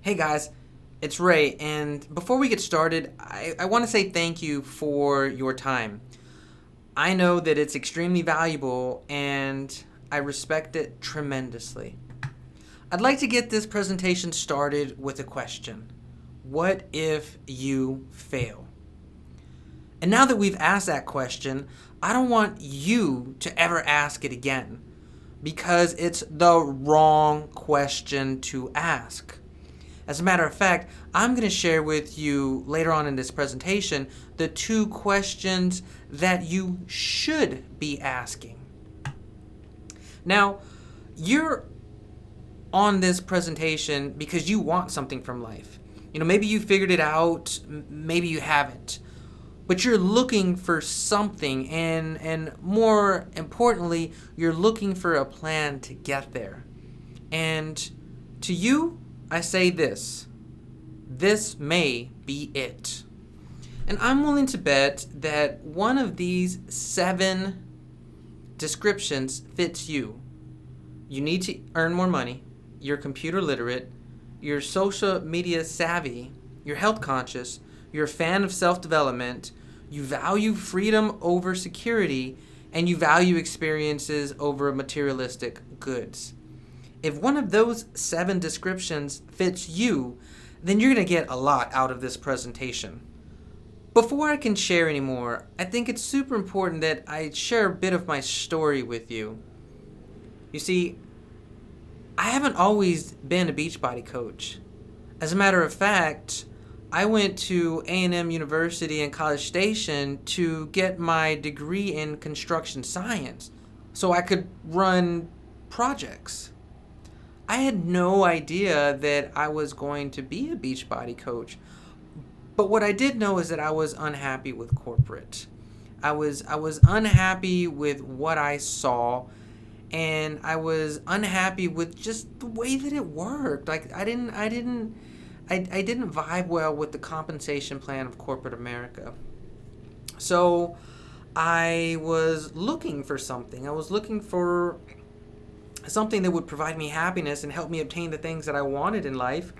Hey guys, it's Ray, and before we get started, I want to say thank you for your time. I know that it's extremely valuable and I respect it tremendously. I'd like to get this presentation started with a question. What if you fail? And now that we've asked that question, I don't want you to ever ask it again because it's the wrong question to ask. As a matter of fact, I'm going to share with you later on in this presentation the two questions that you should be asking. Now, you're on this presentation because you want something from life. Maybe you figured it out, maybe you haven't. But you're looking for something, and more importantly, you're looking for a plan to get there. And to you, I say this may be it. And I'm willing to bet that one of these 7 descriptions fits you. You need to earn more money, you're computer literate, you're social media savvy, you're health conscious, you're a fan of self-development, you value freedom over security, and you value experiences over materialistic goods. If one of those 7 descriptions fits you, then you're going to get a lot out of this presentation. Before I can share any more, I think it's super important that I share a bit of my story with you. You see, I haven't always been a Beachbody coach. As a matter of fact, I went to A&M University in College Station to get my degree in construction science so I could run projects. I had no idea that I was going to be a Beachbody coach. But what I did know is that I was unhappy with corporate. I was unhappy with what I saw, and I was unhappy with just the way that it worked. Like I didn't vibe well with the compensation plan of corporate America. So I was looking for something. I was looking for something that would provide me happiness and help me obtain the things that I wanted in life.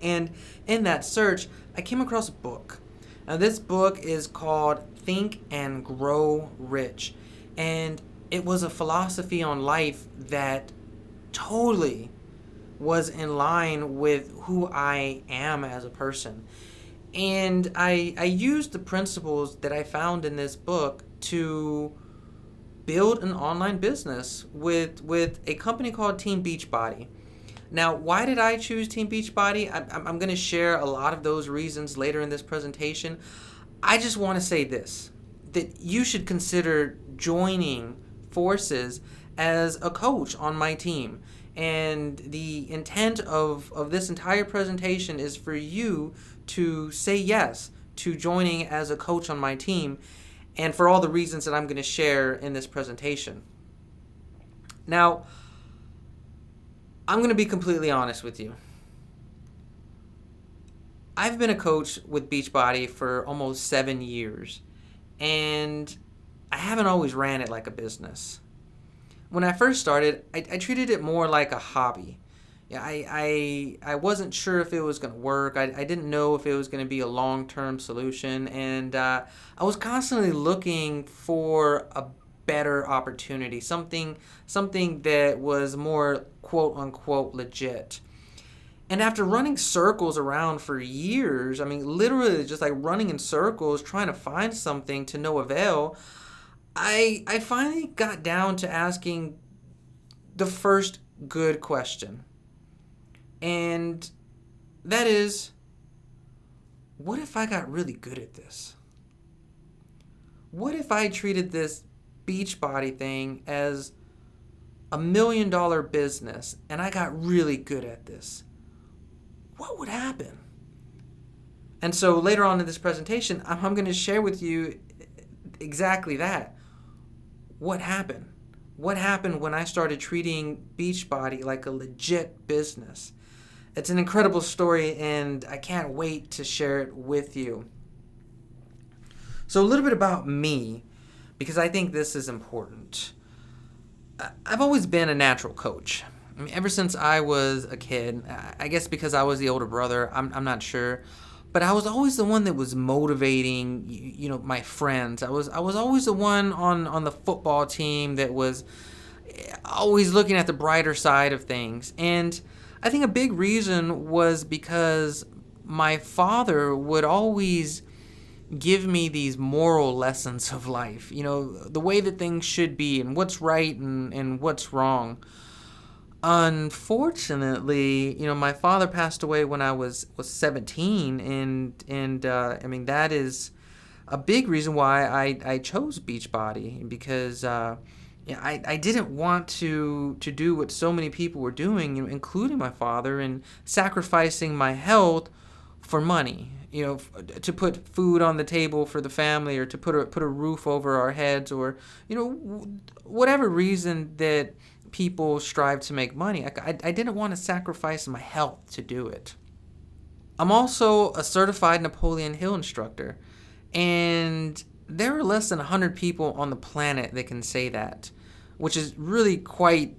And in that search, I came across a book. Now, this book is called Think and Grow Rich. And it was a philosophy on life that totally was in line with who I am as a person. And I used the principles that I found in this book to build an online business with a company called Team Beachbody. Now, why did I choose Team Beachbody? I'm going to share a lot of those reasons later in this presentation. I just want to say this, that you should consider joining forces as a coach on my team. And the intent of this entire presentation is for you to say yes to joining as a coach on my team, and for all the reasons that I'm going to share in this presentation. Now, I'm going to be completely honest with you. I've been a coach with Beachbody for almost 7 years, and I haven't always ran it like a business. When I first started, I treated it more like a hobby. Yeah, I wasn't sure if it was going to work. I didn't know if it was going to be a long-term solution, and I was constantly looking for a better opportunity, something that was more quote-unquote legit. And after running circles around for years, literally just like running in circles trying to find something to no avail, I finally got down to asking the first good question. And that is, what if I got really good at this? What if I treated this Beachbody thing as $1 million business and I got really good at this? What would happen? And so later on in this presentation, I'm going to share with you exactly that. What happened? What happened when I started treating Beachbody like a legit business? It's an incredible story, and I can't wait to share it with you. So a little bit about me, because I think this is important. I've always been a natural coach. I mean, ever since I was a kid, I guess because I was the older brother, I'm not sure, but I was always the one that was motivating, my friends. I was always the one on the football team that was always looking at the brighter side of things. And I think a big reason was because my father would always give me these moral lessons of life, the way that things should be and what's right and what's wrong. Unfortunately, my father passed away when I was 17, and I mean that is a big reason why I chose Beachbody, because I didn't want to do what so many people were doing, including my father, and sacrificing my health for money. To put food on the table for the family, or to put a roof over our heads, or whatever reason that people strive to make money. I didn't want to sacrifice my health to do it. I'm also a certified Napoleon Hill instructor, and there are less than 100 people on the planet that can say that, which is really quite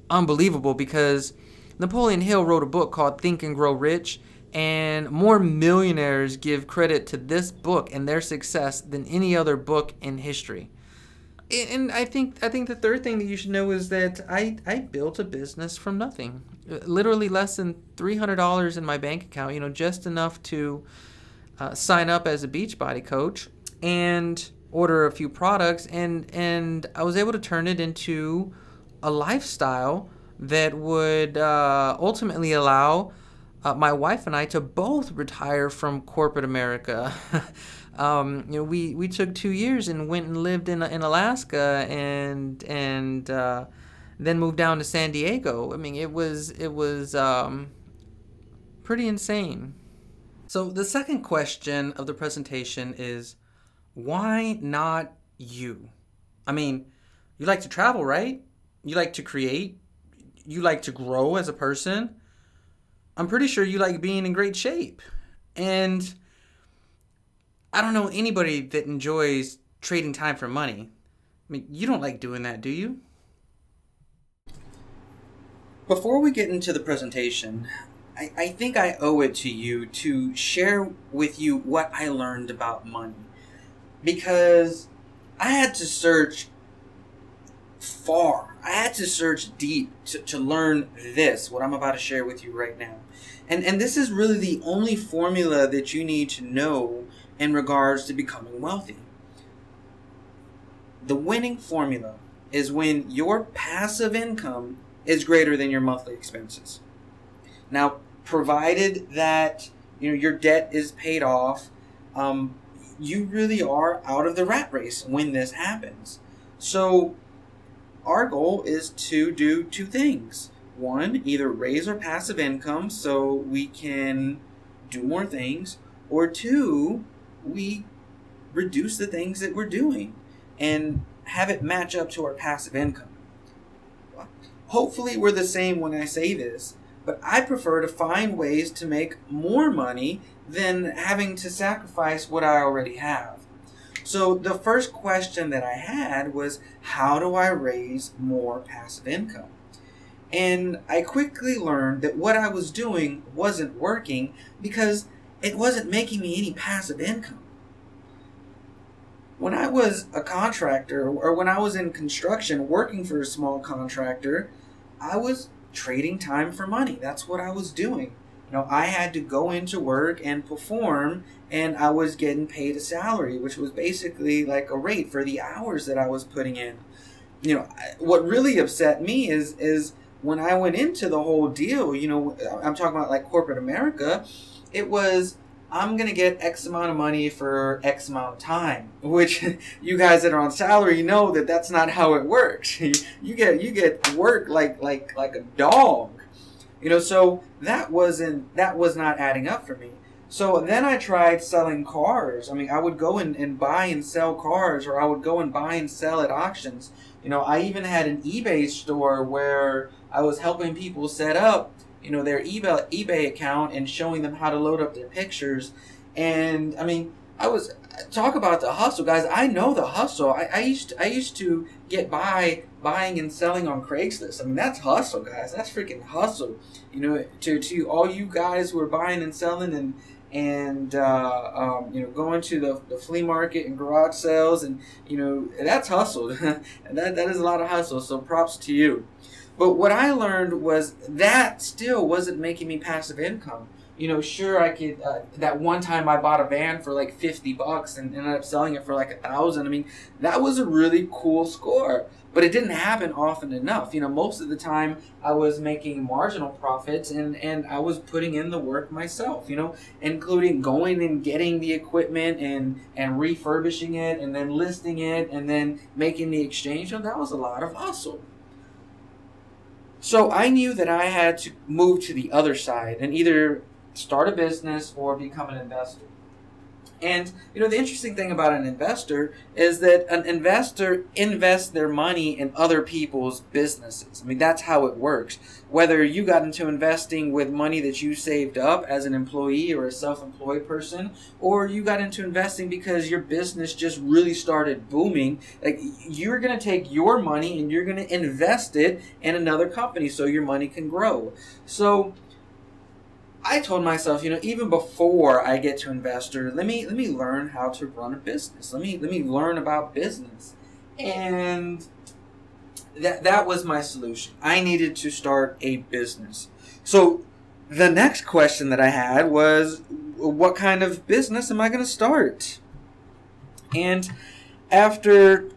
unbelievable, because Napoleon Hill wrote a book called Think and Grow Rich, and more millionaires give credit to this book and their success than any other book in history. And I think the third thing that you should know is that I built a business from nothing. Literally less than $300 in my bank account, just enough to sign up as a Beachbody coach and order a few products, and I was able to turn it into a lifestyle that would ultimately allow my wife and I to both retire from corporate America. We took 2 years and went and lived in Alaska, and then moved down to San Diego. I mean, it was pretty insane. So the second question of the presentation is, why not you? I mean, you like to travel, right? You like to create. You like to grow as a person. I'm pretty sure you like being in great shape. And I don't know anybody that enjoys trading time for money. I mean, you don't like doing that, do you? Before we get into the presentation, I think I owe it to you to share with you what I learned about money. Because I had to search far. I had to search deep to learn this, what I'm about to share with you right now. And this is really the only formula that you need to know in regards to becoming wealthy. The winning formula is when your passive income is greater than your monthly expenses. Now, provided that your debt is paid off, you really are out of the rat race when this happens. So our goal is to do two things. One, either raise our passive income so we can do more things, or two, we reduce the things that we're doing and have it match up to our passive income. Hopefully we're the same when I say this, but I prefer to find ways to make more money than having to sacrifice what I already have. So the first question that I had was, how do I raise more passive income? And I quickly learned that what I was doing wasn't working because it wasn't making me any passive income. When I was a contractor, or when I was in construction working for a small contractor, I was trading time for money. That's what I was doing. I had to go into work and perform, and I was getting paid a salary, which was basically like a rate for the hours that I was putting in. What really upset me is when I went into the whole deal, I'm talking about like corporate America, it was, I'm going to get X amount of money for X amount of time, which you guys that are on salary know that that's not how it works. You get work like a dog. So that was not adding up for me. So then I tried selling cars. I mean, I would go and buy and sell cars, or I would go and buy and sell at auctions. I even had an eBay store where I was helping people set up, their eBay account and showing them how to load up their pictures. And I mean, I was talk about the hustle, guys. I know the hustle. I used to get by buying and selling on Craigslist. I mean, that's hustle, guys. That's freaking hustle. To all you guys who are buying and selling and going to the flea market and garage sales, and that's hustle. And that is a lot of hustle. So props to you. But what I learned was that still wasn't making me passive income. Sure, I could. That one time I bought a van for like $50 and ended up selling it for like 1,000. I mean, that was a really cool score, but it didn't happen often enough. Most of the time I was making marginal profits, and I was putting in the work myself. Including going and getting the equipment and refurbishing it, and then listing it, and then making the exchange. That was a lot of hustle. So I knew that I had to move to the other side and either start a business or become an investor. And the interesting thing about an investor is that an investor invests their money in other people's businesses. I mean, that's how it works. Whether you got into investing with money that you saved up as an employee or a self-employed person, or you got into investing because your business just really started booming, like, you're going to take your money and you're going to invest it in another company so your money can grow. So I told myself, even before I get to investor, let me learn how to run a business. Let me learn about business, and that was my solution. I needed to start a business. So the next question that I had was, what kind of business am I going to start? And after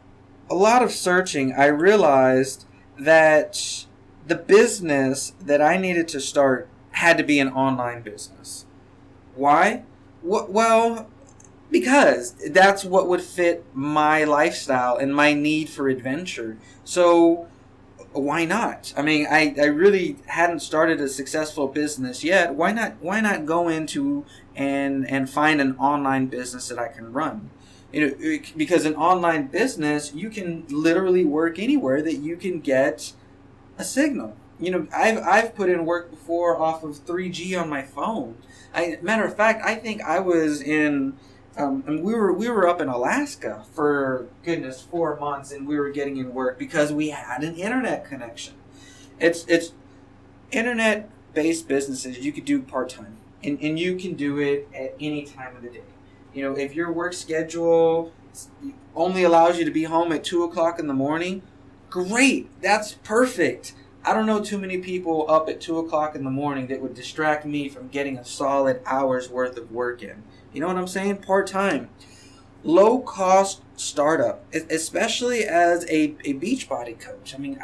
a lot of searching, I realized that the business that I needed to start had to be an online business. Why? Well, because that's what would fit my lifestyle and my need for adventure. So why not? I mean, I really hadn't started a successful business yet. Why not go into and find an online business that I can run? Because an online business, you can literally work anywhere that you can get a signal. I've put in work before off of 3G on my phone. Matter of fact, I think I was in, and we were up in Alaska for 4 months, and we were getting in work because we had an internet connection. It's internet based businesses you could do part time, and you can do it at any time of the day. If your work schedule only allows you to be home at 2:00 in the morning, great, that's perfect. I don't know too many people up at 2:00 in the morning that would distract me from getting a solid hour's worth of work in. You know what I'm saying? Part-time. Low-cost startup, especially as a Beachbody coach. I mean,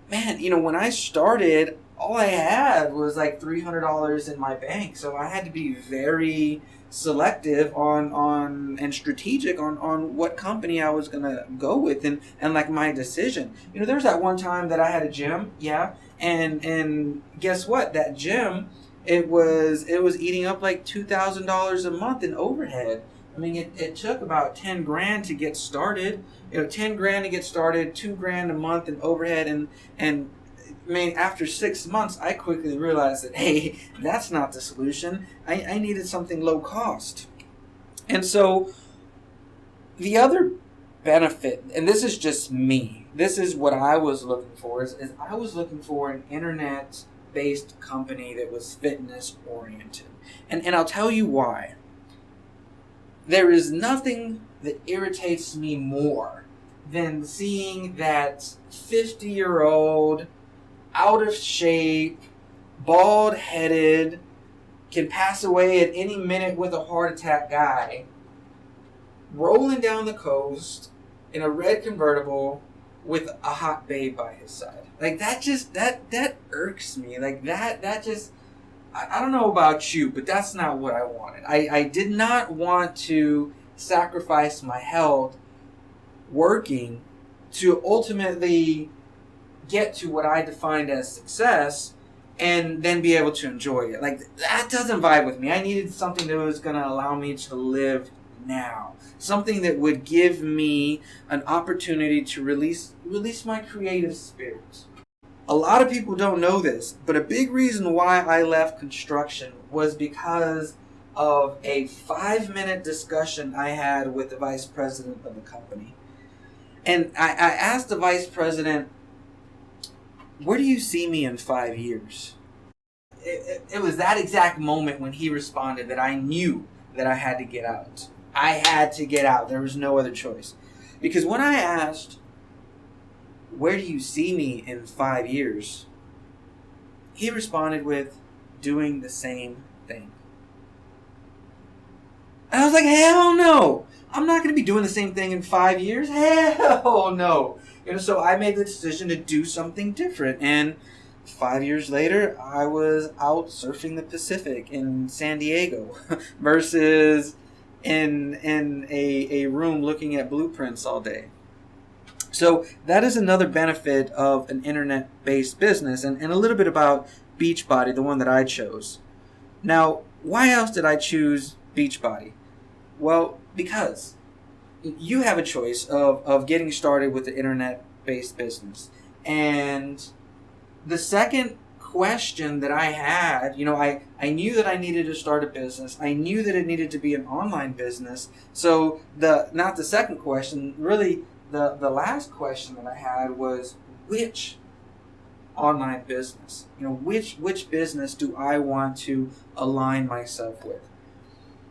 when I started, all I had was like $300 in my bank. So I had to be very selective on and strategic on what company I was gonna go with and like my decision. There was that one time that I had a gym, and guess what? That gym, it was eating up like $2,000 a month in overhead. I mean, it took about 10 grand to get started. 10 grand to get started, 2 grand a month in overhead, and I mean, after 6 months, I quickly realized that, hey, that's not the solution. I needed something low cost. And so the other benefit, and this is just me, this is what I was looking for, is I was looking for an internet-based company that was fitness-oriented. And I'll tell you why. There is nothing that irritates me more than seeing that 50-year-old, out of shape, bald-headed, can pass away at any minute with a heart attack guy rolling down the coast in a red convertible with a hot babe by his side. Like, that irks me. Like, that just, I don't know about you, but that's not what I wanted. I did not want to sacrifice my health working to ultimately get to what I defined as success and then be able to enjoy it. Like, that doesn't vibe with me. I needed something that was going to allow me to live now. Something that would give me an opportunity to release my creative spirit. A lot of people don't know this, but a big reason why I left construction was because of a 5-minute discussion I had with the vice president of the company. And I asked the vice president, where do you see me in 5 years? It was that exact moment when he responded that I knew that I had to get out. I had to get out. There was no other choice. Because when I asked, where do you see me in 5 years? He responded with, doing the same thing. And I was like, hell no. I'm not going to be doing the same thing in 5 years. Hell no. So I made the decision to do something different. And 5 years later, I was out surfing the Pacific in San Diego versus in a room looking at blueprints all day. So that is another benefit of an internet-based business, and a little bit about Beachbody, the one that I chose. Now, why else did I choose Beachbody? Well, because you have a choice of getting started with the internet-based business. And the second question that I had, I knew that I needed to start a business. I knew that it needed to be an online business. So not the second question, really the last question that I had was, which online business? Which business do I want to align myself with?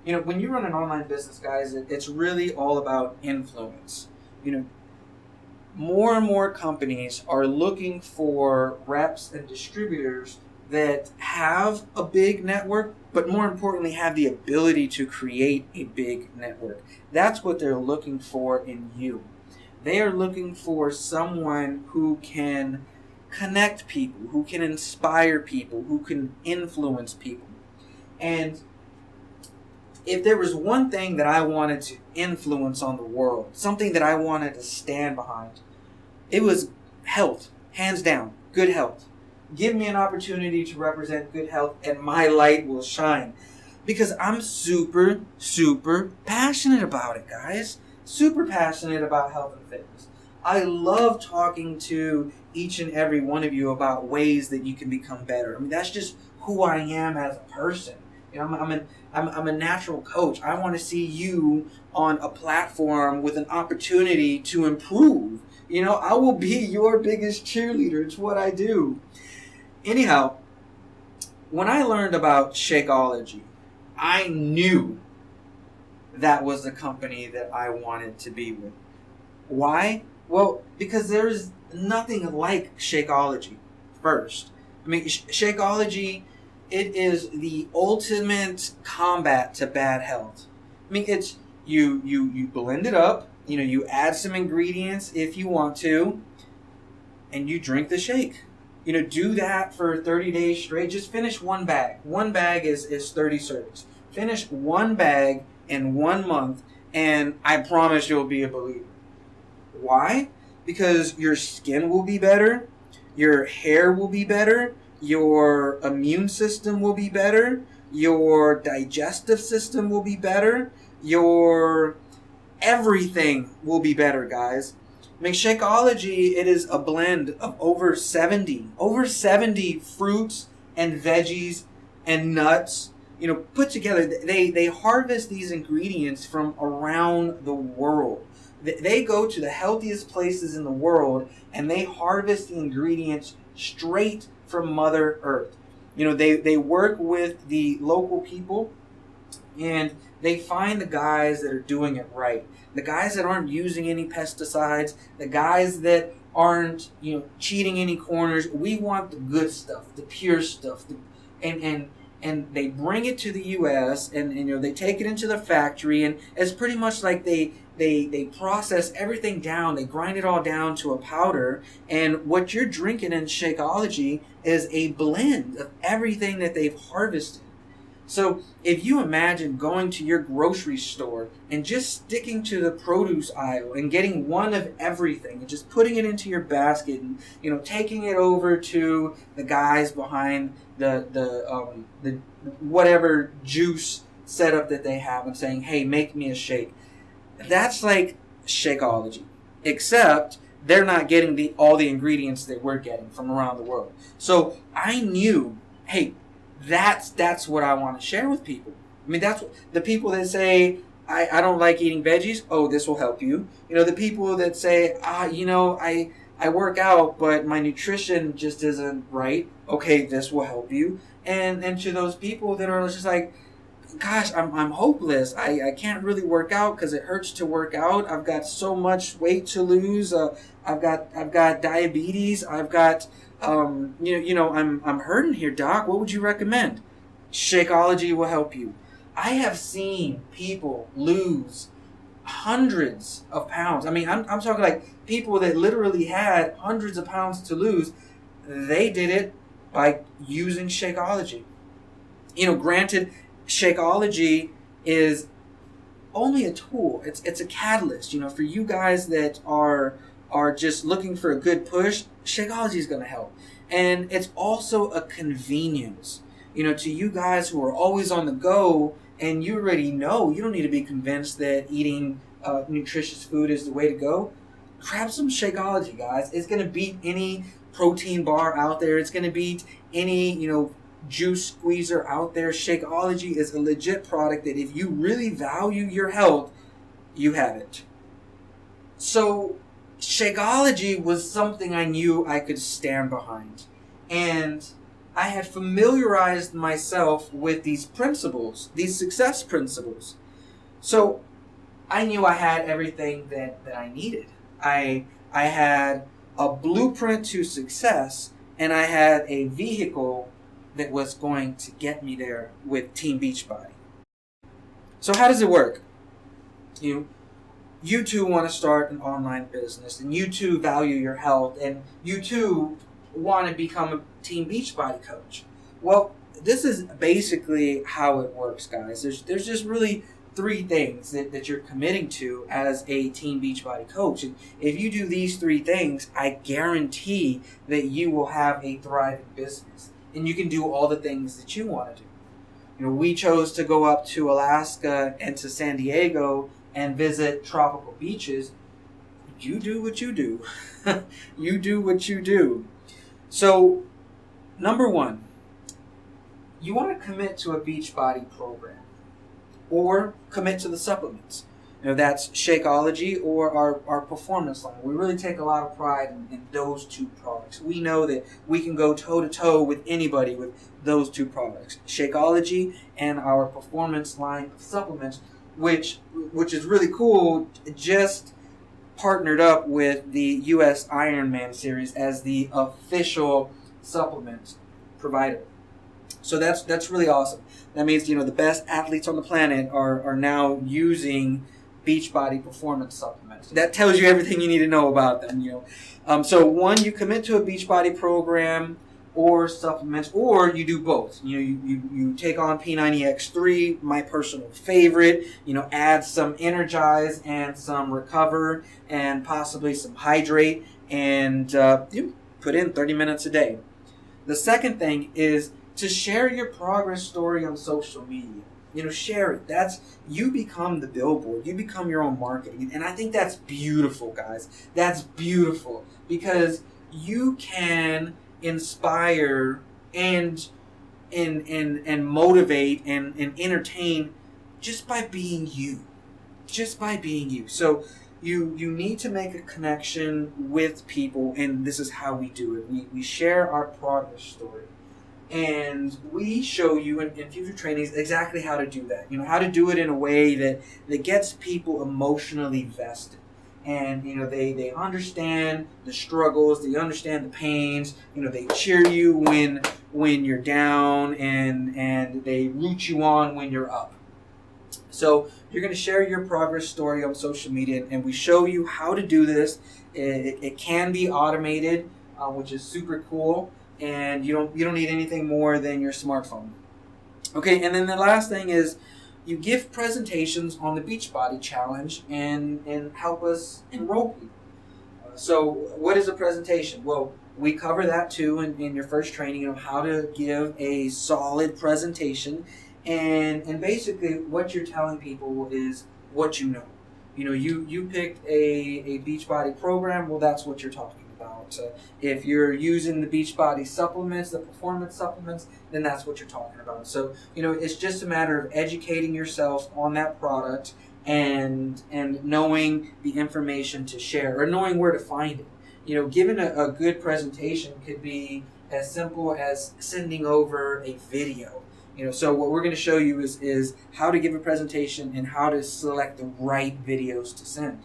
When you run an online business, guys, it's really all about influence. More and more companies are looking for reps and distributors that have a big network, but more importantly, have the ability to create a big network. That's what they're looking for in you. They are looking for someone who can connect people, who can inspire people, who can influence people. And if there was one thing that I wanted to influence on the world, something that I wanted to stand behind, it was health, hands down, good health. Give me an opportunity to represent good health and my light will shine. Because I'm super, super passionate about it, guys. Super passionate about health and fitness. I love talking to each and every one of you about ways that you can become better. That's just who I am as a person. I'm a natural coach. I want to see you on a platform with an opportunity to improve. I will be your biggest cheerleader. It's what I do. Anyhow, when I learned about Shakeology, I knew that was the company that I wanted to be with. Why? Well, because there's nothing like Shakeology, first. Shakeology, it is the ultimate combat to bad health. It's you blend it up, you add some ingredients if you want to, and you drink the shake. Do that for 30 days straight. Just finish one bag. One bag is 30 servings. Finish one bag in 1 month, and I promise you'll be a believer. Why? Because your skin will be better, your hair will be better, your immune system will be better, your digestive system will be better, your everything will be better, guys. Shakeology, it is a blend of over 70 fruits and veggies and nuts, put together. They harvest these ingredients from around the world. They go to the healthiest places in the world and they harvest the ingredients straight from Mother Earth. They work with the local people and they find the guys that are doing it right. The guys that aren't using any pesticides, the guys that aren't, cheating any corners. We want the good stuff, the pure stuff, and they bring it to the U.S. and they take it into the factory, and it's pretty much like they process everything down. They grind it all down to a powder, and what you're drinking in Shakeology is a blend of everything that they've harvested. So if you imagine going to your grocery store and just sticking to the produce aisle and getting one of everything and just putting it into your basket and taking it over to the guys behind the whatever juice setup that they have and saying, hey, make me a shake. That's like Shakeology, except they're not getting all the ingredients that we're getting from around the world. So I knew, hey, that's what I want to share with people. I mean, that's the people that say, I don't like eating veggies. Oh, this will help you. You know, the people that say, I work out, but my nutrition just isn't right. Okay, this will help you. And to those people that are just like, gosh, I'm hopeless. I can't really work out because it hurts to work out. I've got so much weight to lose. I've got diabetes. I've got I'm hurting here, doc. What would you recommend? Shakeology will help you. I have seen people lose hundreds of pounds. I mean, I'm talking like people that literally had hundreds of pounds to lose. They did it by using Shakeology. Granted, Shakeology is only a tool. It's a catalyst. For you guys that are just looking for a good push, Shakeology is going to help. And it's also a convenience. To you guys who are always on the go, and you already know, you don't need to be convinced that eating nutritious food is the way to go. Grab some Shakeology, guys. It's going to beat any protein bar out there. It's going to beat any, juice squeezer out there. Shakeology is a legit product that if you really value your health, you have it. So Shakeology was something I knew I could stand behind. And I had familiarized myself with these principles, these success principles. So I knew I had everything that I needed. I had a blueprint to success, and I had a vehicle that was going to get me there with Team Beachbody. So how does it work? You too want to start an online business, and you too value your health, and you too want to become a Team Beachbody coach. Well, this is basically how it works, guys. There's just really three things that you're committing to as a Team Beachbody coach. And if you do these three things, I guarantee that you will have a thriving business. And you can do all the things that you want to do. We chose to go up to Alaska and to San Diego and visit tropical beaches. You do what you do. You do what you do. So, number one, you want to commit to a Beachbody program or commit to the supplements. That's Shakeology or our performance line. We really take a lot of pride in those two products. We know that we can go toe-to-toe with anybody with those two products, Shakeology and our performance line of supplements, which is really cool, just partnered up with the U.S. Ironman series as the official supplement provider. So that's really awesome. That means the best athletes on the planet are now using Beachbody performance supplements. That tells you everything you need to know about them. So one, you commit to a Beachbody program or supplements, or you do both. You take on P90X3, my personal favorite. Add some Energize and some Recover and possibly some Hydrate, and you put in 30 minutes a day. The second thing is to share your progress story on social media. Share it. You become the billboard. You become your own marketing. And I think that's beautiful, guys. That's beautiful because you can inspire and motivate and entertain just by being you. Just by being you. So you need to make a connection with people, and this is how we do it. We share our progress story. And we show you in future trainings exactly how to do that. How to do it in a way that gets people emotionally vested. And, they understand the struggles, they understand the pains, they cheer you when you're down, and they root you on when you're up. So you're going to share your progress story on social media, and we show you how to do this. It can be automated, which is super cool. And you don't need anything more than your smartphone. Okay, and then the last thing is you give presentations on the Beachbody Challenge and help us enroll people. So what is a presentation? Well, we cover that too in your first training, how to give a solid presentation. And basically what you're telling people is what you know. You picked a Beachbody program, well, that's what you're talking about. about. If you're using the Beachbody supplements, the performance supplements, then that's what you're talking about. So, it's just a matter of educating yourself on that product and knowing the information to share or knowing where to find it. Giving a good presentation could be as simple as sending over a video. So what we're going to show you is how to give a presentation and how to select the right videos to send.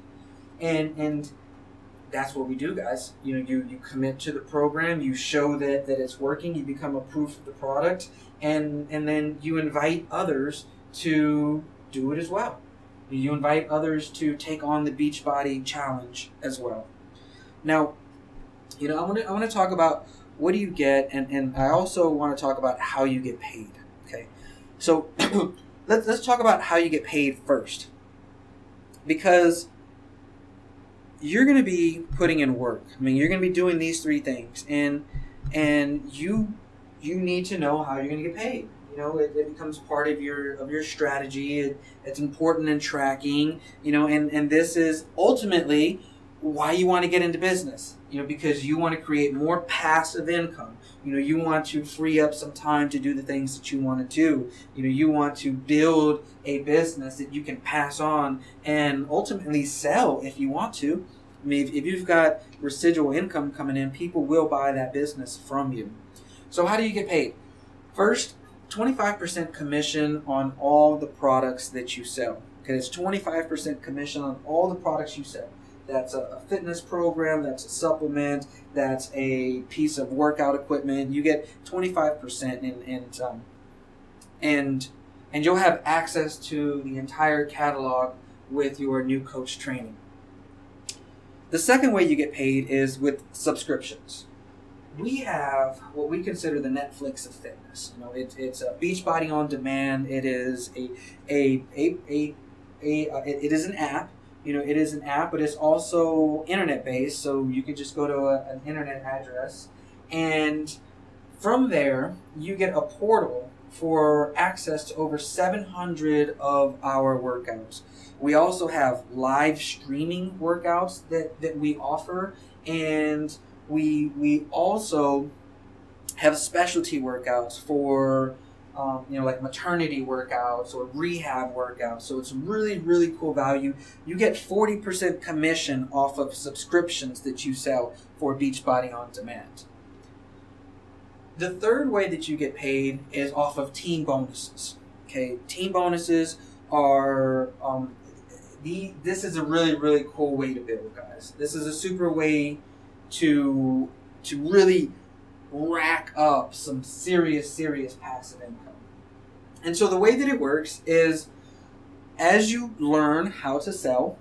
And that's what we do, guys. You commit to the program, you show that it's working, you become a proof of the product, and then you invite others to do it as well. You invite others to take on the Beachbody challenge as well. Now, I want to talk about what do you get, and I also want to talk about how you get paid. Okay, so let's talk about how you get paid first, because you're going to be putting in work. You're going to be doing these three things, and you need to know how you're going to get paid. It becomes part of your strategy. It's important in tracking. And this is ultimately why you want to get into business. Because you want to create more passive income. You want to free up some time to do the things that you want to do. You want to build a business that you can pass on and ultimately sell if you want to. If you've got residual income coming in, people will buy that business from you. So how do you get paid? First, 25% commission on all the products that you sell. Okay, it's 25% commission on all the products you sell. That's a fitness program, that's a supplement, that's a piece of workout equipment. You get 25% and you'll have access to the entire catalog with your new coach training. The second way you get paid is with subscriptions. We have what we consider the Netflix of fitness. It's a Beachbody on demand. It is it is an app. It is an app, but it's also internet-based, so you can just go to an internet address, and from there, you get a portal for access to over 700 of our workouts. We also have live streaming workouts that we offer, and we also have specialty workouts for like maternity workouts or rehab workouts. So it's really, really cool value. You get 40% commission off of subscriptions that you sell for Beachbody On Demand. The third way that you get paid is off of team bonuses. Okay, team bonuses are this is a really, really cool way to build, guys. This is a super way to really rack up some serious passive income. And so the way that it works is, as you learn how to sell,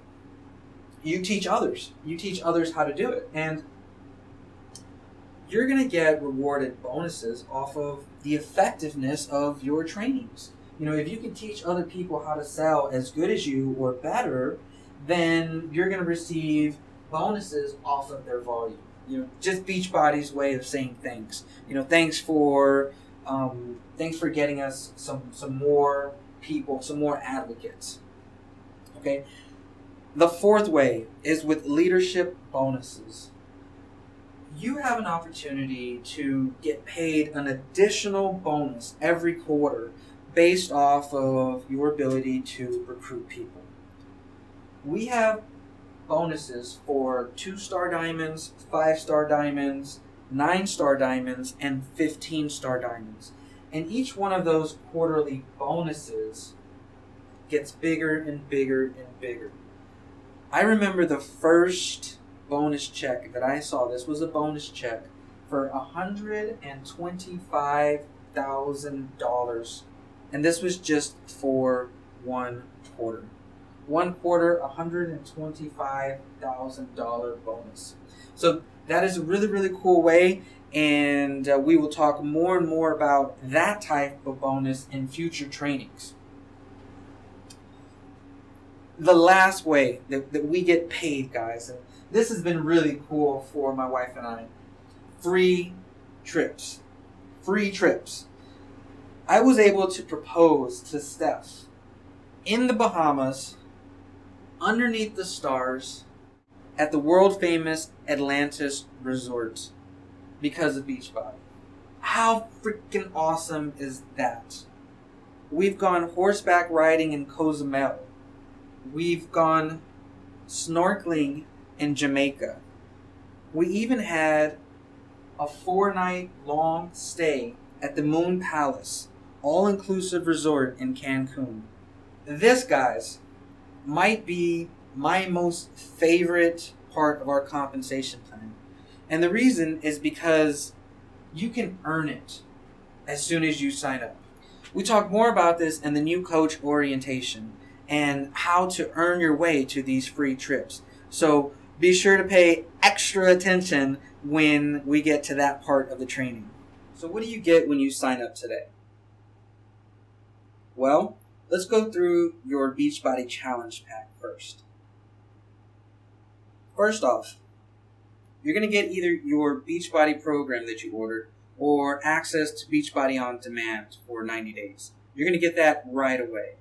you teach others. You teach others how to do it. And you're going to get rewarded bonuses off of the effectiveness of your trainings. If you can teach other people how to sell as good as you or better, then you're going to receive bonuses off of their volume. Just Beachbody's way of saying thanks. Thanks for getting us some more people, some more advocates. Okay. The fourth way is with leadership bonuses. You have an opportunity to get paid an additional bonus every quarter based off of your ability to recruit people. We have bonuses for 2-star diamonds, 5-star diamonds, 9-star diamonds, and 15-star diamonds. And each one of those quarterly bonuses gets bigger and bigger and bigger. I remember the first bonus check that I saw. This was a bonus check for $125,000. And this was just for one quarter. One quarter, $125,000 bonus. So that is a really, really cool way, and we will talk more and more about that type of bonus in future trainings. The last way that we get paid, guys, and this has been really cool for my wife and I, free trips. Free trips. I was able to propose to Steph in the Bahamas, underneath the stars, at the world famous Atlantis Resort because of Beachbody. How freaking awesome is that? We've gone horseback riding in Cozumel. We've gone snorkeling in Jamaica. We even had a 4-night long stay at the Moon Palace, all-inclusive resort in Cancun. This, guys, might be my most favorite part of our compensation plan. And the reason is because you can earn it as soon as you sign up. We talk more about this in the new coach orientation and how to earn your way to these free trips. So be sure to pay extra attention when we get to that part of the training. So what do you get when you sign up today? Well, let's go through your Beachbody Challenge Pack first. First off, you're going to get either your Beachbody program that you ordered or access to Beachbody on demand for 90 days. You're going to get that right away.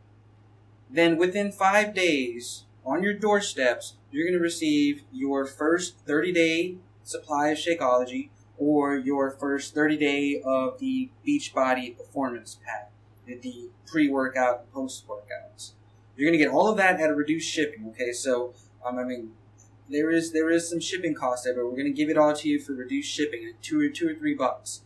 Then within 5 days, on your doorsteps, you're going to receive your first 30-day supply of Shakeology or your first 30-day of the Beachbody Performance Pack, the pre-workout and post-workouts. You're going to get all of that at a reduced shipping, okay? So, there is some shipping cost there, but we're going to give it all to you for reduced shipping at $2 or $3.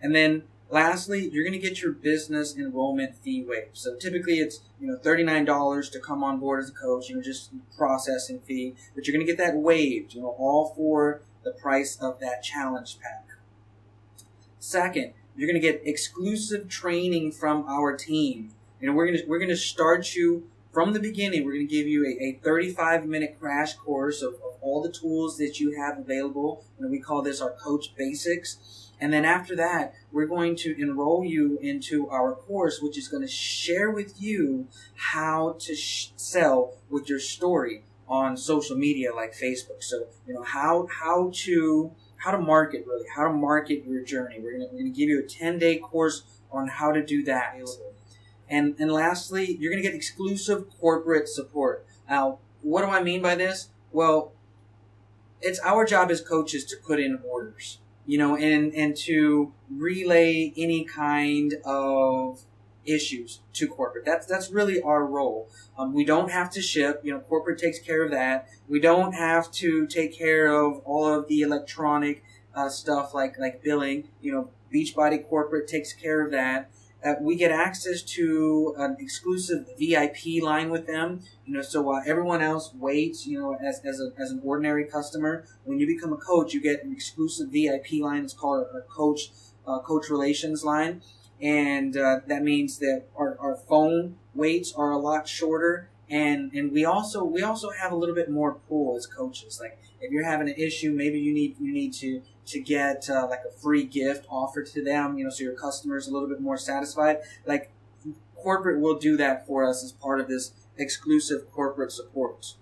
And then lastly, you're going to get your business enrollment fee waived. So typically it's $39 to come on board as a coach, just processing fee, but you're going to get that waived, all for the price of that challenge pack. Second, you're going to get exclusive training from our team. We're going to start you from the beginning. We're going to give you a 35-minute crash course of all the tools that you have available. We call this our Coach Basics. And then after that, we're going to enroll you into our course, which is going to share with you how to sell with your story on social media like Facebook. So, how to market, really, how to market your journey. We're going to give you a 10-day course on how to do that. And lastly, you're going to get exclusive corporate support. Now, what do I mean by this? Well, it's our job as coaches to put in orders, and to relay any kind of issues to corporate. That's really our role. We don't have to ship. Corporate takes care of that. We don't have to take care of all of the electronic stuff like billing. Beachbody corporate takes care of that. We get access to an exclusive VIP line with them. So while everyone else waits, as an ordinary customer, when you become a coach, you get an exclusive VIP line. It's called a coach relations line, and that means that our phone waits are a lot shorter. And we also have a little bit more pull as coaches. Like if you're having an issue, maybe you need to get like a free gift offered to them, so your customer is a little bit more satisfied. Like corporate will do that for us as part of this exclusive corporate support.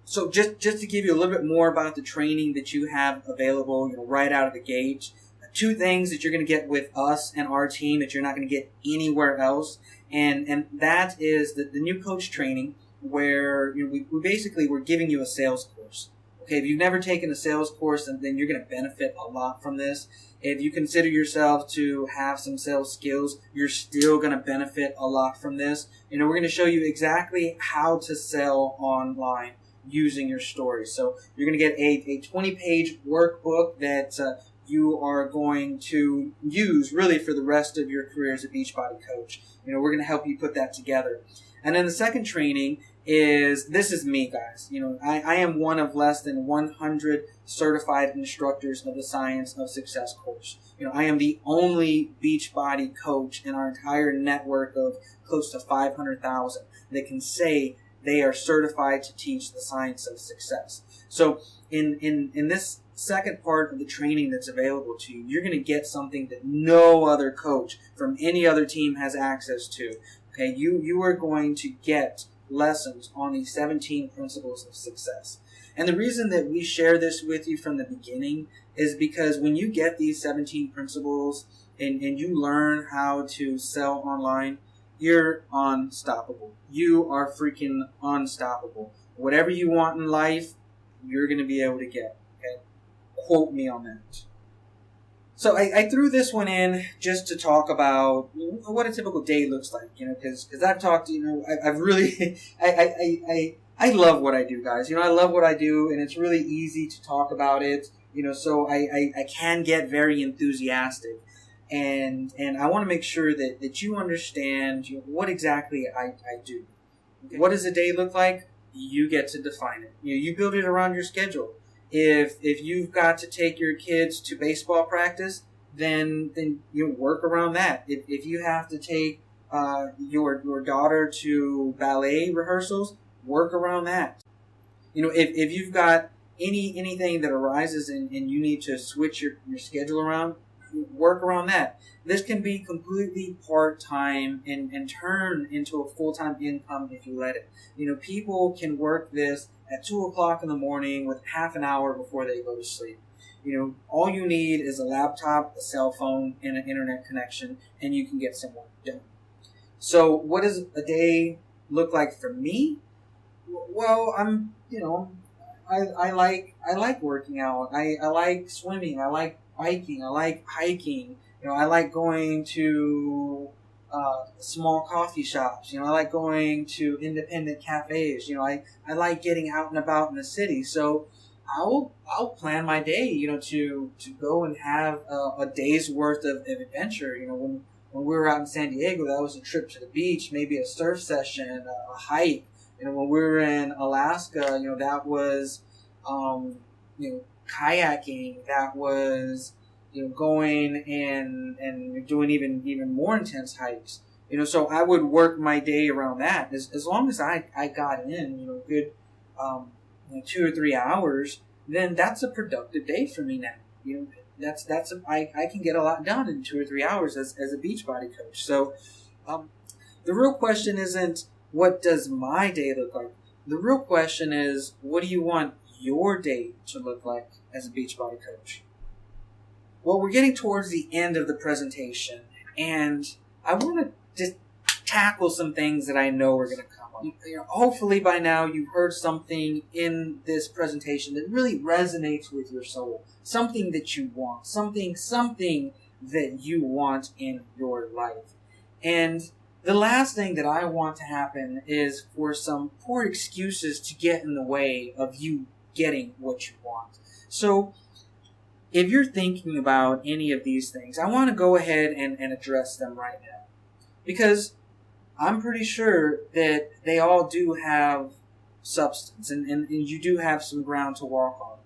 So just to give you a little bit more about the training that you have available, right out of the gate. 2 things that you're going to get with us and our team that you're not going to get anywhere else. And that is the new coach training, where we're giving you a sales course. Okay, if you've never taken a sales course, then you're going to benefit a lot from this. If you consider yourself to have some sales skills, you're still going to benefit a lot from this. We're going to show you exactly how to sell online using your story. So you're going to get a 20-page workbook that you are going to use really for the rest of your career as a Beachbody coach. We're going to help you put that together. And then the second training this is me, guys. I am one of less than 100 certified instructors of the Science of Success course. I am the only Beachbody coach in our entire network of close to 500,000 that can say they are certified to teach the Science of Success. So in this second part of the training that's available to you, you're going to get something that no other coach from any other team has access to. Okay, you are going to get lessons on the 17 principles of success. And the reason that we share this with you from the beginning is because when you get these 17 principles and you learn how to sell online, you're unstoppable. You are freaking unstoppable. Whatever you want in life, you're going to be able to get. Okay, quote me on that. So I threw this one in just to talk about what a typical day looks like, because I've talked, I've really, I love what I do, guys. I love what I do, and it's really easy to talk about it, so I can get very enthusiastic. And I want to make sure that you understand what exactly I do. Okay. What does a day look like? You get to define it. You build it around your schedule. If you've got to take your kids to baseball practice, then work around that. If you have to take your daughter to ballet rehearsals, work around that. If you've got anything that arises and you need to switch your schedule around, work around that. This can be completely part-time and turn into a full-time income if you let it. People can work this at 2 o'clock in the morning with half an hour before they go to sleep. All you need is a laptop, a cell phone, and an internet connection, and you can get some work done. So what does a day look like for me? Well, I like working out. I like swimming. I like biking. I like hiking. I like going to small coffee shops. I like going to independent cafes. I like getting out and about in the city. So I'll plan my day, to go and have a day's worth of adventure. When we were out in San Diego, that was a trip to the beach, maybe a surf session, a hike. When we were in Alaska, that was, kayaking. That was, going and doing even more intense hikes. So I would work my day around that. As long as I got in, good 2 or 3 hours, then that's a productive day for me now. I can get a lot done in 2 or 3 hours as a Beachbody coach. So the real question isn't what does my day look like. The real question is, what do you want your day to look like as a Beachbody coach? Well, we're getting towards the end of the presentation, and I want to just tackle some things that I know are going to come up. Hopefully by now you've heard something in this presentation that really resonates with your soul. Something that you want. Something that you want in your life. And the last thing that I want to happen is for some poor excuses to get in the way of you getting what you want. So if you're thinking about any of these things, I want to go ahead and address them right now. Because I'm pretty sure that they all do have substance and you do have some ground to walk on.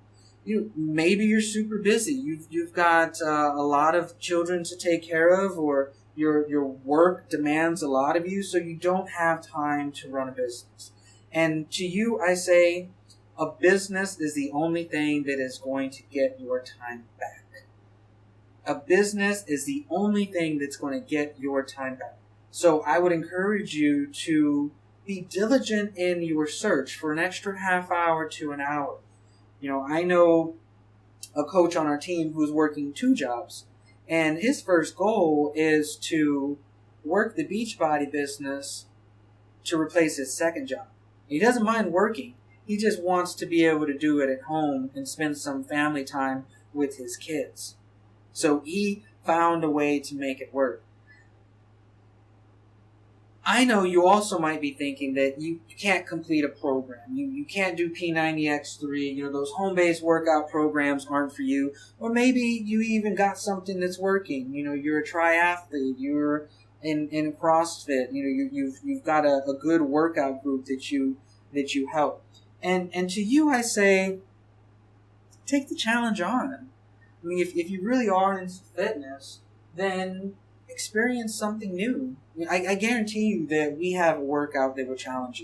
Maybe you're super busy. You've got a lot of children to take care of, or your work demands a lot of you, so you don't have time to run a business. And to you, I say, a business is the only thing that is going to get your time back. A business is the only thing that's going to get your time back. So I would encourage you to be diligent in your search for an extra half hour to an hour. I know a coach on our team who's working 2 jobs, and his first goal is to work the Beachbody business to replace his second job. He doesn't mind working. He just wants to be able to do it at home and spend some family time with his kids. So he found a way to make it work. I know you also might be thinking that you can't complete a program. You can't do P90X3. Those home-based workout programs aren't for you. Or maybe you even got something that's working. You're a triathlete. You're in CrossFit. You've got a good workout group that you help. And to you, I say, take the challenge on. If you really are into fitness, then experience something new. I guarantee you that we have a workout that will challenge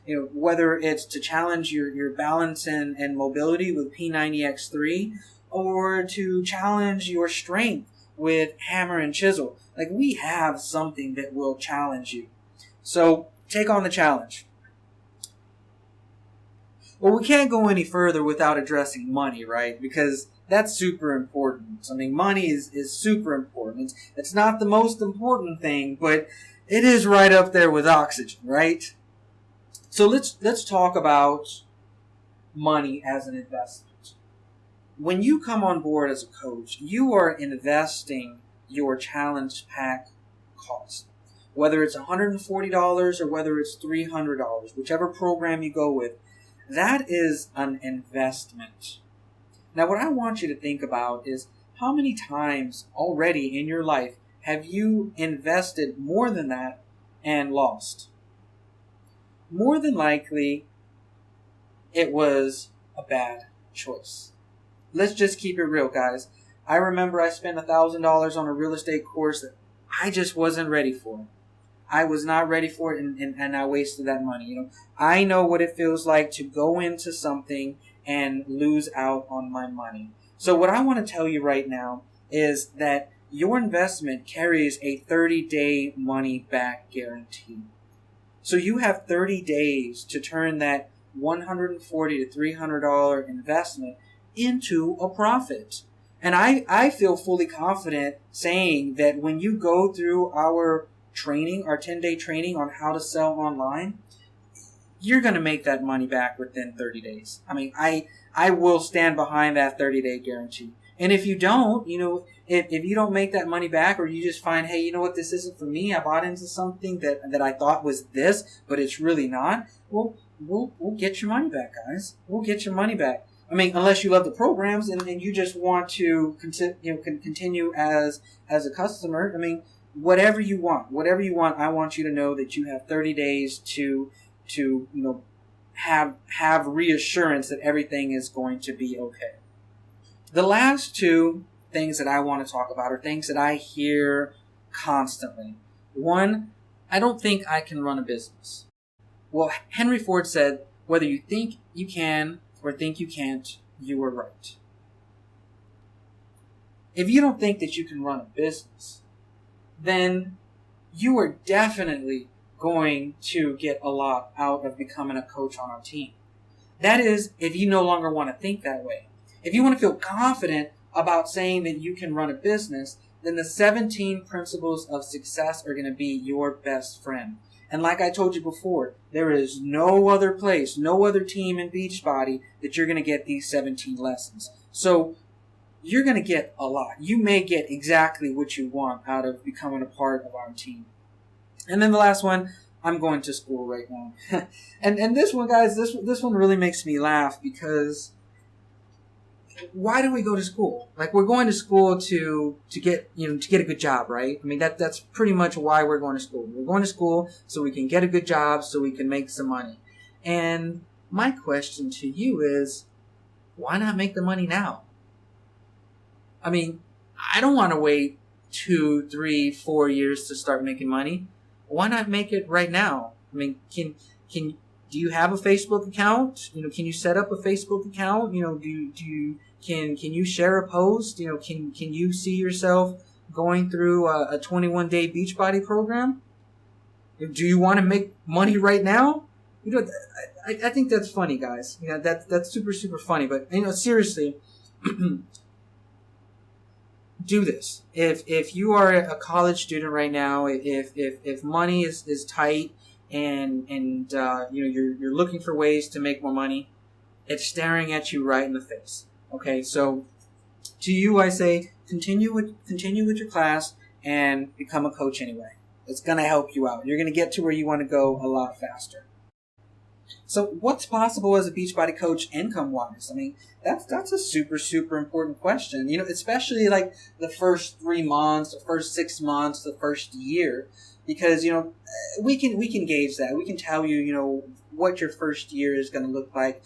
you. Whether it's to challenge your balance and mobility with P90X3, or to challenge your strength with hammer and chisel. We have something that will challenge you. So take on the challenge. Well, we can't go any further without addressing money, right? Because that's super important. Money is super important. It's not the most important thing, but it is right up there with oxygen, right? So let's talk about money as an investment. When you come on board as a coach, you are investing your challenge pack cost. Whether it's $140 or whether it's $300, whichever program you go with, that is an investment. Now, what I want you to think about is how many times already in your life have you invested more than that and lost? More than likely, it was a bad choice. Let's just keep it real, guys. I remember I spent $1,000 on a real estate course that I just wasn't ready for. I was not ready for it, and I wasted that money. I know what it feels like to go into something and lose out on my money. So what I want to tell you right now is that your investment carries a 30-day money back guarantee. So you have 30 days to turn that $140 to $300 investment into a profit. And I feel fully confident saying that when you go through our training, our 10-day training on how to sell online, you're going to make that money back within 30 days. I mean, I will stand behind that 30-day guarantee. And if you don't, if you don't make that money back, or you just find, hey, you know what, this isn't for me, I bought into something that I thought was this, but it's really not, well, we'll get your money back, guys. We'll get your money back. I mean, unless you love the programs and you just want to continue as a customer. I mean, whatever you want, I want you to know that you have 30 days to have reassurance that everything is going to be okay. The last two things that I want to talk about are things that I hear constantly. One, I don't think I can run a business. Well, Henry Ford said, whether you think you can or think you can't, you are right. If you don't think that you can run a business, then you are definitely going to get a lot out of becoming a coach on our team. That is, if you no longer want to think that way. If you want to feel confident about saying that you can run a business, then the 17 principles of success are going to be your best friend. And like I told you before, there is no other place, no other team in Beachbody that you're going to get these 17 lessons. So you're going to get a lot. You may get exactly what you want out of becoming a part of our team. And then the last one, I'm going to school right now. and this one, guys, this one really makes me laugh, because why do we go to school? Like, we're going to school to get a good job, right? I mean, that's pretty much why we're going to school. We're going to school so we can get a good job, so we can make some money. And my question to you is, why not make the money now? I mean, I don't want to wait 2, 3, 4 years to start making money. Why not make it right now? I mean, do you have a Facebook account? Can you set up a Facebook account? Can you share a post? Can you see yourself going through a 21-day Beachbody program? Do you want to make money right now? I think that's funny, guys. That's super, super funny. But seriously, do this. If you are a college student right now, if money is tight and you're looking for ways to make more money, it's staring at you right in the face. Okay, so to you I say, continue with your class and become a coach anyway. It's going to help you out. You're going to get to where you want to go a lot faster. So what's possible as a Beachbody coach income-wise? I mean, that's a super, super important question. Especially like the first 3 months, the first 6 months, the first year, because we can gauge that. We can tell you what your first year is going to look like,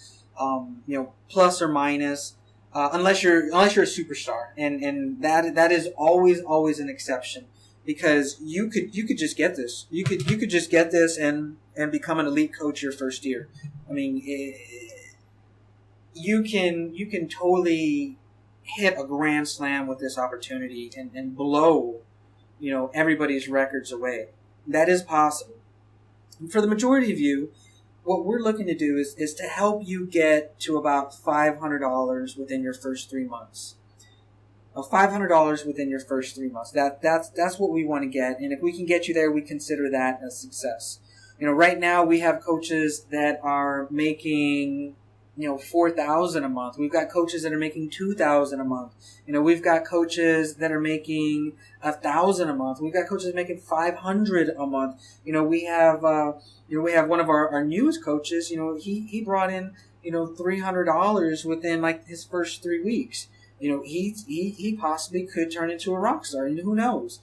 plus or minus. Unless you're a superstar, and that is always an exception, because you could just get this. You could just get this and become an elite coach your first year. I mean, you can totally hit a grand slam with this opportunity and blow everybody's records away. That is possible. And for the majority of you, what we're looking to do is to help you get to about $500 within your first 3 months. $500 within your first 3 months. That's what we want to get. And if we can get you there, we consider that a success. Right now we have coaches that are making $4,000 a month. We've got coaches that are making $2,000 a month. We've got coaches that are making $1,000 a month. We've got coaches making $500 a month. We have one of our newest coaches. He brought in $300 within like his first 3 weeks. He possibly could turn into a rock star. Who knows?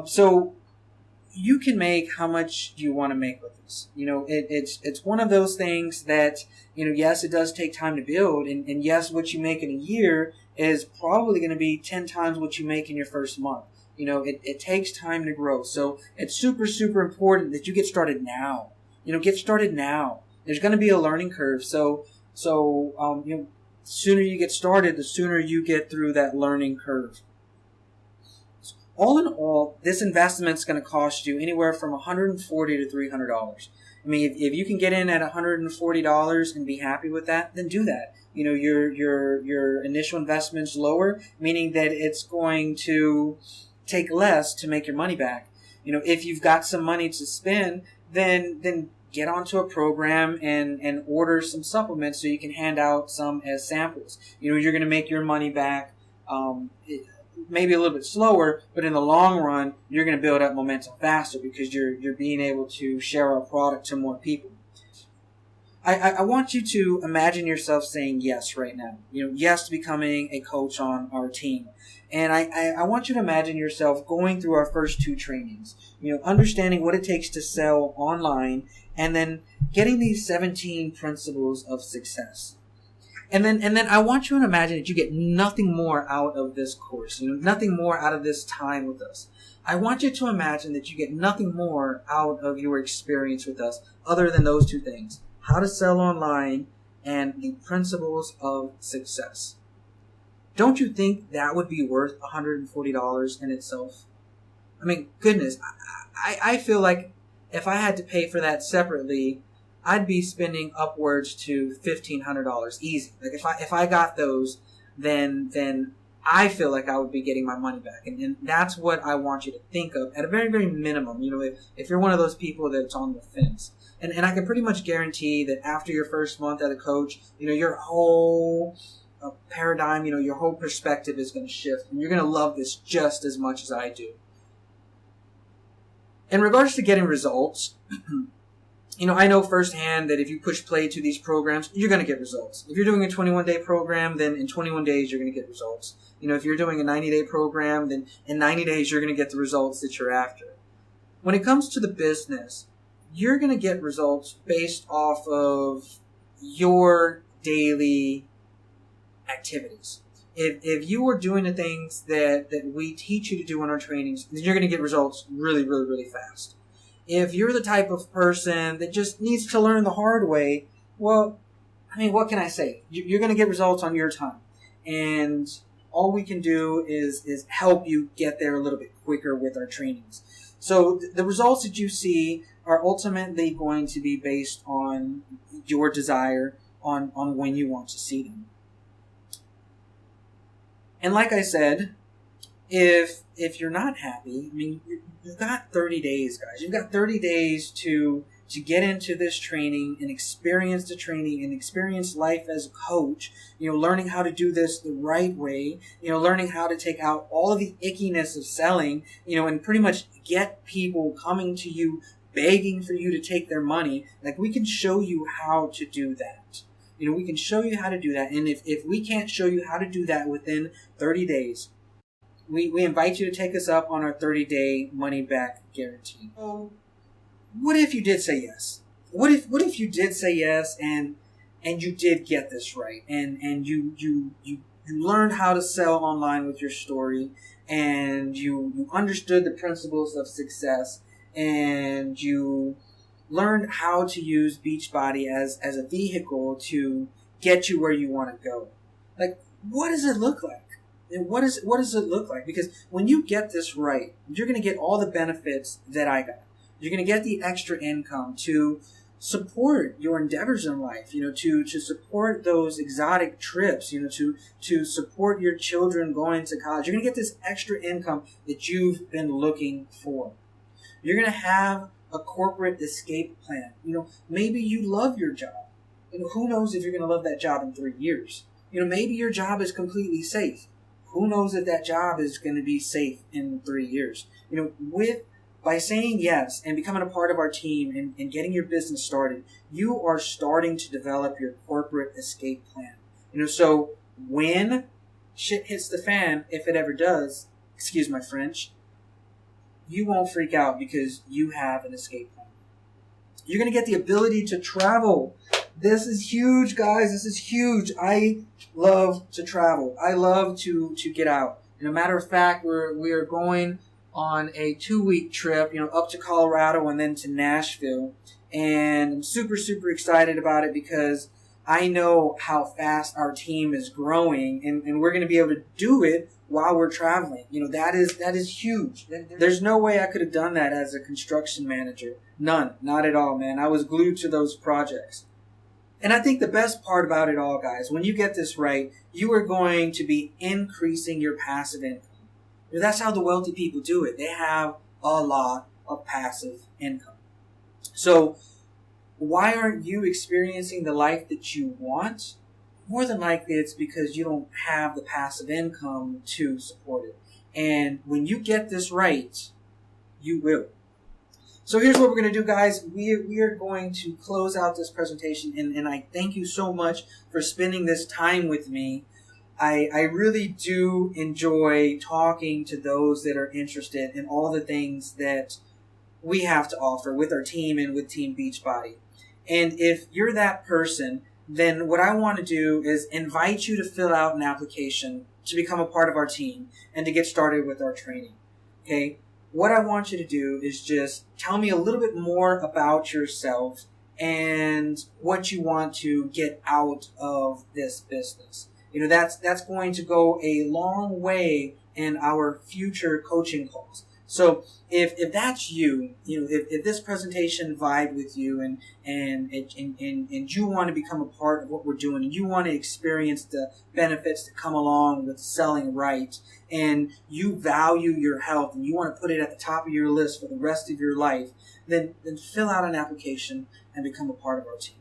So you can make how much you want to make with this. It's one of those things that, yes, it does take time to build. And yes, what you make in a year is probably going to be 10 times what you make in your first month. It takes time to grow. So it's super, super important that you get started now. Get started now. There's going to be a learning curve. So the sooner you get started, the sooner you get through that learning curve. All in all, this investment is going to cost you anywhere from $140 to $300. I mean, if you can get in at $140 and be happy with that, then do that. Your initial investment's lower, meaning that it's going to take less to make your money back. If you've got some money to spend, then get onto a program and order some supplements so you can hand out some as samples. You're going to make your money back. Maybe a little bit slower, but in the long run, you're going to build up momentum faster because you're being able to share our product to more people. I want you to imagine yourself saying yes right now. Yes to becoming a coach on our team. And I want you to imagine yourself going through our first 2 trainings, understanding what it takes to sell online and then getting these 17 principles of success. And then I want you to imagine that you get nothing more out of this course, nothing more out of this time with us. I want you to imagine that you get nothing more out of your experience with us other than those 2 things, how to sell online and the principles of success. Don't you think that would be worth $140 in itself? I mean, goodness, I feel like if I had to pay for that separately, I'd be spending upwards to $1,500 easy. Like if I got those, then I feel like I would be getting my money back, and that's what I want you to think of at a very, very minimum. If you're one of those people that's on the fence, and I can pretty much guarantee that after your first month as a coach, your whole paradigm, your whole perspective is going to shift, and you're going to love this just as much as I do. In regards to getting results. I know firsthand that if you push play to these programs, you're going to get results. If you're doing a 21-day program, then in 21 days, you're going to get results. If you're doing a 90-day program, then in 90 days, you're going to get the results that you're after. When it comes to the business, you're going to get results based off of your daily activities. If you are doing the things that we teach you to do in our trainings, then you're going to get results really, really, really fast. If you're the type of person that just needs to learn the hard way, well, I mean, what can I say? You're going to get results on your time. And all we can do is help you get there a little bit quicker with our trainings. So the results that you see are ultimately going to be based on your desire on when you want to see them. And like I said, if you're not happy, I mean, you've got 30 days, guys. You've got 30 days to get into this training and experience the training and experience life as a coach, learning how to do this the right way, learning how to take out all of the ickiness of selling, and pretty much get people coming to you, begging for you to take their money. Like, we can show you how to do that. We can show you how to do that. And if we can't show you how to do that within 30 days, we invite you to take us up on our 30-day money-back guarantee. So, what if you did say yes? What if you did say yes and you did get this right and you learned how to sell online with your story and you understood the principles of success and you learned how to use Beachbody as a vehicle to get you where you want to go? Like, what does it look like? And what does it look like? Because when you get this right, you're going to get all the benefits that I got. You're going to get the extra income to support your endeavors in life, to support those exotic trips, to support your children going to college. You're going to get this extra income that you've been looking for. You're going to have a corporate escape plan. Maybe you love your job. who knows if you're going to love that job in 3 years? Maybe your job is completely safe. Who knows if that job is going to be safe in 3 years? By saying yes and becoming a part of our team and getting your business started, you are starting to develop your corporate escape plan. So when shit hits the fan, if it ever does, excuse my French, you won't freak out because you have an escape plan. You're going to get the ability to travel. This is huge, guys. This is huge. I love to travel. I love to get out. Matter of fact, we are going on a 2-week trip, up to Colorado and then to Nashville. And I'm super, super excited about it because I know how fast our team is growing, and we're going to be able to do it while we're traveling. That is huge. There's no way I could have done that as a construction manager. None. Not at all, man. I was glued to those projects. And I think the best part about it all, guys, when you get this right, you are going to be increasing your passive income. That's how the wealthy people do it. They have a lot of passive income. So why aren't you experiencing the life that you want? More than likely it's because you don't have the passive income to support it. And when you get this right, you will. So here's what we're going to do, guys. We are going to close out this presentation, and I thank you so much for spending this time with me. I really do enjoy talking to those that are interested in all the things that we have to offer with our team and with Team Beachbody. And if you're that person, then what I want to do is invite you to fill out an application to become a part of our team and to get started with our training. Okay? What I want you to do is just tell me a little bit more about yourself and what you want to get out of this business. That's going to go a long way in our future coaching calls. So if that's you, if this presentation vibed with you and you want to become a part of what we're doing and you want to experience the benefits that come along with selling right, and you value your health and you want to put it at the top of your list for the rest of your life, then fill out an application and become a part of our team.